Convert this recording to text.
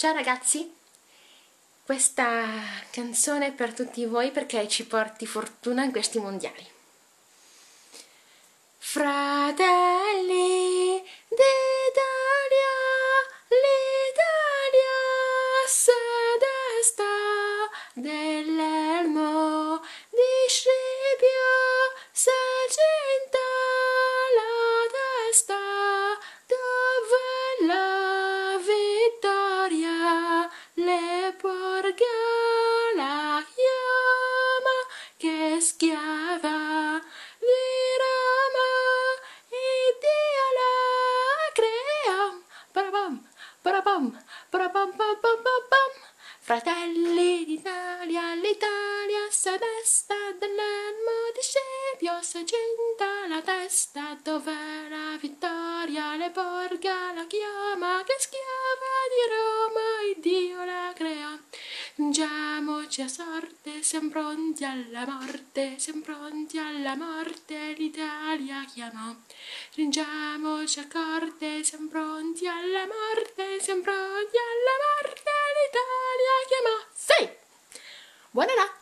Ciao ragazzi, questa canzone è per tutti voi perché ci porti fortuna in questi mondiali. Fratelli d'Italia, l'Italia si desta dell'elmo di Scipio, si cinta la testa dove la vittoria le porga la chiama che schiava di Roma e Dio la crea. Parabam, parabam, parabam, pam, pam, pam, pam. Fratelli d'Italia, l'Italia si desta dell'elmo di Scipio, si cinta la testa dove la vittoria le porga la chiama che schiava di Roma e Dio la crea. Giungiamoci a sorte, siamo pronti alla morte, siamo pronti alla morte, l'Italia chiamò. Giungiamoci a corte, siamo pronti alla morte, siamo pronti alla morte, l'Italia chiamò. Sì! Buonanotte!